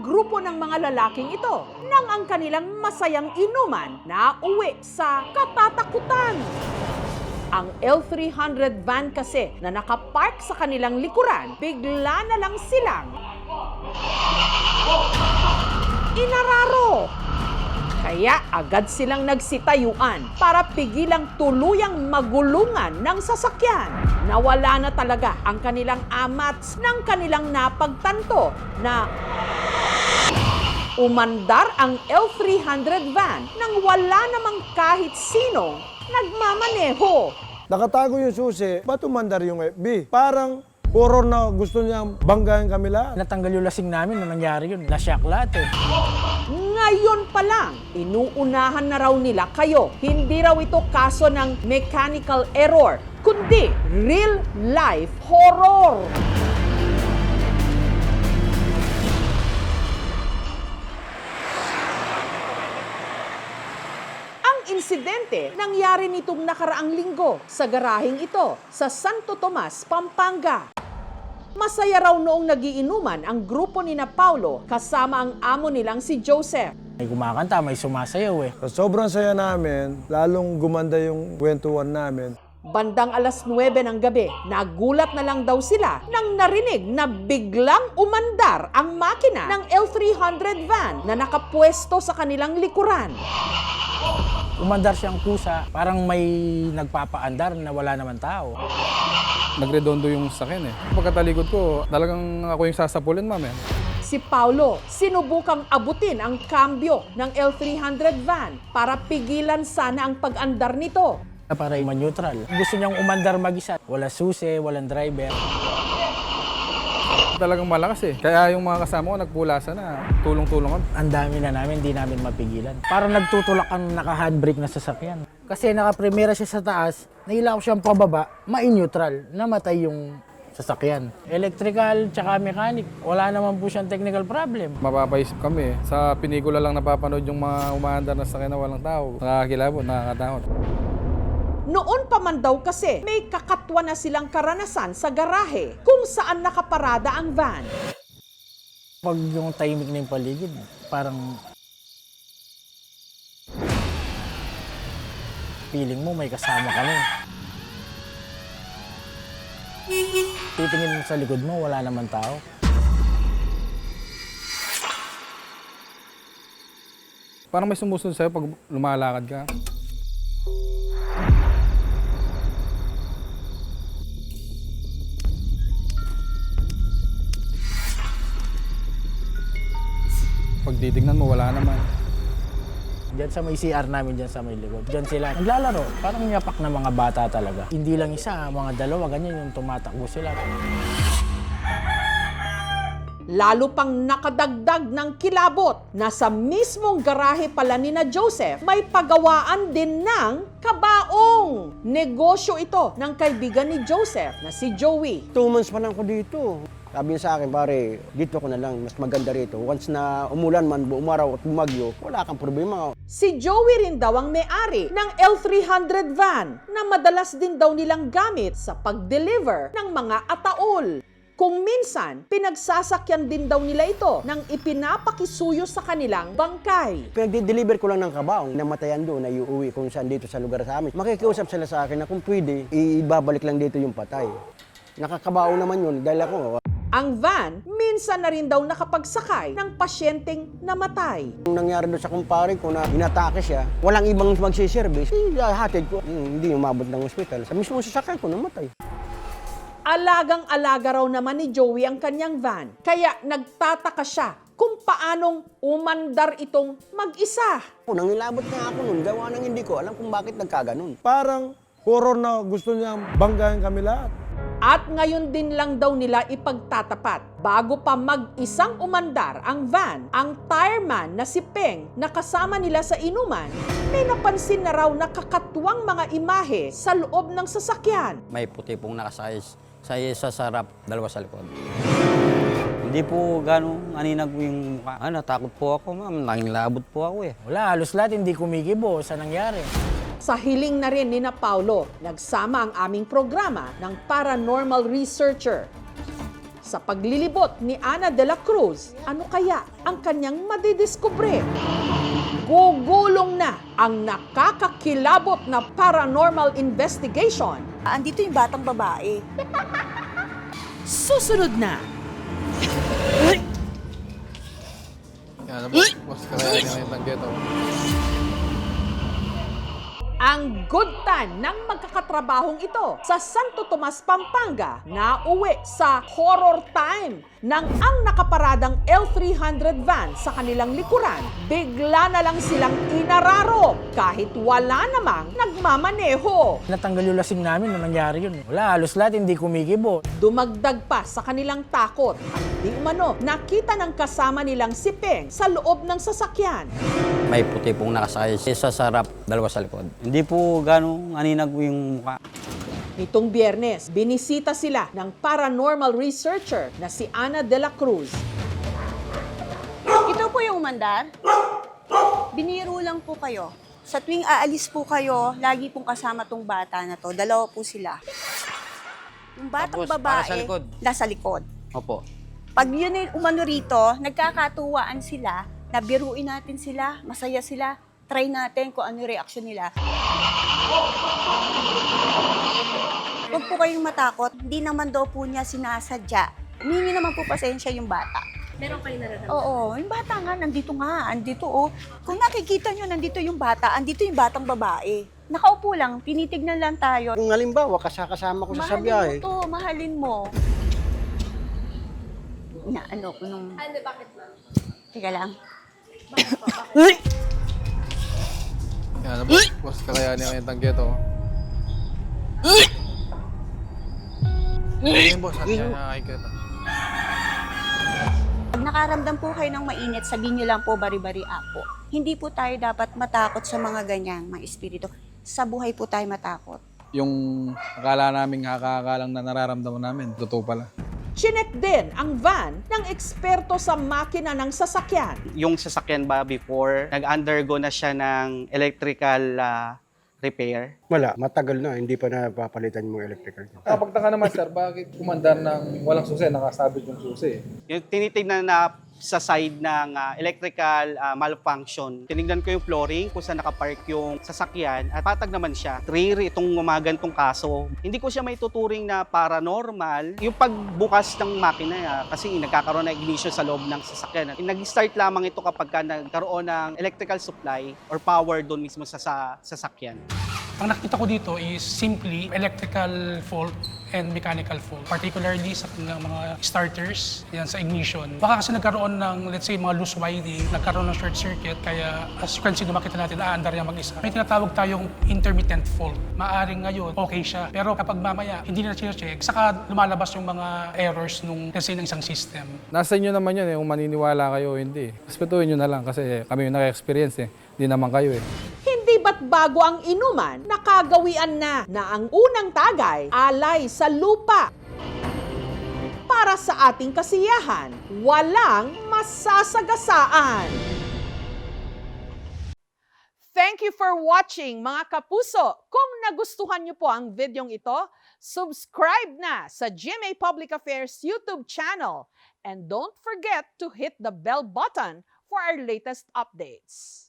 ang grupo ng mga lalaking ito nang ang kanilang masayang inuman na uwi sa katatakutan. Ang L300 van kasi na nakapark sa kanilang likuran, bigla na lang silang inararo. Kaya agad silang nagsitayuan para pigilang tuluyang magulungan ng sasakyan. Nawala na talaga ang kanilang amats ng kanilang napagtanto na umandar ang L300 van nang wala namang kahit sinong nagmamaneho. Nakatago yung susi, ba't umandar yung FB? Parang horror na gusto niyang banggain kami lahat. Natanggal yung lasing namin na nangyari yun. Nashock lahat eh. Ngayon pa lang, inuunahan na raw nila kayo. Hindi raw ito kaso ng mechanical error, kundi real-life horror. Insidente nangyari nitong nakaraang linggo sa garaheng ito sa Santo Tomas, Pampanga. Masaya raw noong nagiinuman ang grupo ni na Paulo kasama ang amo nilang si Joseph. May kumakanta, may sumasayaw eh. Sa sobrang saya namin, lalong gumanda yung kwentuhan namin. Bandang alas 9 ng gabi, nagulat na lang daw sila nang narinig na biglang umandar ang makina ng L300 van na nakapwesto sa kanilang likuran. Umandar siyang kusa, parang may nagpapaandar na wala naman tao. Nagredondo yung sakin eh. Pagkatalikod ko, talagang ako yung sasapulin, ma'am eh. Si Paulo, sinubukang abutin ang kambyo ng L300 van para pigilan sana ang pag-andar nito. Para ma-neutral. Gusto niyang umandar mag-isa. Wala susi, walang driver. Talagang malakas eh. Kaya yung mga kasama ko nagpulasan na, tulong-tulong kami. Ang dami na namin, di namin mapigilan. Parang nagtutulak ang naka-handbrake na sasakyan. Kasi naka-primera siya sa taas, nahila ko siyang pababa, ma-neutral, namatay yung sasakyan. Electrical tsaka mechanic, wala naman po siyang technical problem. Mapapaisip kami eh. Sa pinikula lang napapanood yung mga umaandar na sasakyan na walang tao. Nakakilabot, nakakatakot. Noon pa man daw kasi may kakatwa na silang karanasan sa garahe kung saan nakaparada ang van. Pag yung tahimik na yung paligid, parang feeling mo may kasama ka na. Titingin mo sa likod mo, wala naman tao. Parang may sumusunod sa'yo pag lumalakad ka. Pag titignan mo, wala naman. Diyan sa may CR namin, diyan sa may likod. Diyan sila naglalaro. Parang yapak na mga bata talaga. Hindi lang isa, mga dalawa, ganyan yung tumatakbo sila. Lalo pang nakadagdag ng kilabot na sa mismong garahe pala ni na Joseph, may pagawaan din ng kabaong. Negosyo ito ng kaibigan ni Joseph na si Joey. 2 months pa lang ko dito. Sabi niya sa akin, pare, dito ko na lang, mas maganda rito. Once na umulan man, umaraw at bumagyo, wala kang problema. Si Joey rin daw ang may-ari ng L300 van na madalas din daw nilang gamit sa pag-deliver ng mga ataol. Kung minsan, pinagsasakyan din daw nila ito nang ipinapakisuyo sa kanilang bangkay. Pinag-deliver ko lang ng kabaong, namatayan doon, na iuwi kung saan dito sa lugar sa amin. Makikiusap sila sa akin na kung pwede, ibabalik lang dito yung patay. Nakakabaong naman yun dahil ako, Ang van, minsan na rin daw nakapagsakay ng pasyenteng namatay. Nung nangyari doon sa kumpare ko na inatake siya, walang ibang magsiservice, hatid ko, hindi umabot ng ospital. Sa mismo sasakyan ko, namatay. Alagang-alaga raw naman ni Joey ang kanyang van, kaya nagtataka siya kung paanong umandar itong mag-isa. Nangilabot nga ako nun, gawa ng hindi ko alam kung bakit nagkaganon. Parang horror na gusto niyang banggain kami lahat. At ngayon din lang daw nila ipagtatapat. Bago pa mag-isang umandar ang van, ang tireman na si Peng na kasama nila sa inuman, may napansin na raw nakakatuwang mga imahe sa loob ng sasakyan. May puti pong nakasayas sa isa sa harap, dalawa sa likod. Hindi po gano'ng aninag yung mukha. Natakot po ako, ma'am. Nangilabot po ako eh. Wala, halos lahat hindi kumikibo sa nangyari. Sa hiling na rin ni na Paulo, nagsama ang aming programa ng paranormal researcher. Sa paglilibot ni Ana de la Cruz, ano kaya ang kanyang madidiskubre? Gugulong na ang nakakakilabot na paranormal investigation. Andito yung batang babae. Susunod na. Yan, boss, kaya niya ng ghetto. Ang good time ng magkakatrabahong ito sa Santo Tomas, Pampanga na uwi sa horror time ng ang nakaparadang L300 van sa kanilang likuran. Bigla na lang silang inararo kahit wala namang nagmamaneho. Natanggal yung lasing namin nung nangyari yun. Wala, halos lahat hindi kumikibo. Dumagdag pa sa kanilang takot at di umano nakita ng kasama nilang si Peng sa loob ng sasakyan. May puti pong nakasakay. Isa sa harap, dalawa sa likod. Hindi po gano'ng aninag yung mukha. Nitong Biyernes, binisita sila ng paranormal researcher na si Ana de la Cruz. Ito po yung umandar. Biniro lang po kayo. Sa tuwing aalis po kayo, lagi pong kasama tong bata na to. Dalawa po sila. Yung batang Tapos, para sa babae, likod. nasa likod. Opo. Pag yun ay umano rito, nagkakatuwaan sila, na biruin natin sila, masaya sila, try natin kung ano yung reaction nila. Huwag po kayong matakot, hindi naman daw po niya sinasadya. Humingi naman po pasensya yung bata. Meron kayo nararamdaman? Oo, yung bata nga, andito oh. Kung nakikita nyo, nandito yung bata, andito yung batang babae. Nakaupo lang, tinitignan lang tayo. Kung halimbawa, kasama ko sa Mahalin sabiyahe, mo to, mahalin mo. Na ano ko nung... Ano, bakit ma'am? Teka lang. Yan, boss, kaya niya ng ghetto. Yan, boss, at yan nakikita. Pag nakaramdam po kayo ng mainit, sabihin nyo lang po bari-bari apo. Hindi po tayo dapat matakot sa mga ganyang mga espiritu. Sa buhay po tayo matakot. Yung akala naming nakakakalang na nararamdaman namin, totoo pala. Chinek din ang van ng eksperto sa makina ng sasakyan. Yung sasakyan ba before, nag-undergo na siya ng electrical repair. wala, matagal na, hindi pa napapalitan yung electrical. Kapagtaka naman, sir, bakit kumandar ng walang susi, nakasabit yung susi? Yung tinitignan na sa side ng electrical malfunction. Tinignan ko yung flooring kung saan nakapark yung sasakyan at patag naman siya. Rare itong gumagantong kaso. Hindi ko siya may tuturing na paranormal. Yung pagbukas ng makina kasi nagkakaroon ng ignition sa loob ng sasakyan. Nag-start lamang ito kapag nagkaroon ng electrical supply or power doon mismo sa sasakyan. Ang nakita ko dito is simply electrical fault and mechanical fault. Particularly sa mga starters, yan sa ignition. Baka kasi nagkaroon ng, let's say, mga loose wiring, nagkaroon ng short circuit, kaya as you can see, makita natin, aandar niya mag-isa. May tinatawag tayong intermittent fault. Maaring ngayon, okay siya. Pero kapag mamaya, hindi na check, saka lumalabas yung mga errors nung, let's say, ng isang system. Nasa inyo naman yun kung maniniwala kayo o hindi. Respetuhin nyo na lang kasi kami yung naka-experience Hindi naman kayo Hindi ba't bago ang inuman, nakagawian na ang unang tagay alay sa lupa. Para sa ating kasiyahan, walang masasagasaan. Thank you for watching mga kapuso. Kung nagustuhan niyo po ang videong ito, subscribe na sa GMA Public Affairs YouTube channel. And don't forget to hit the bell button for our latest updates.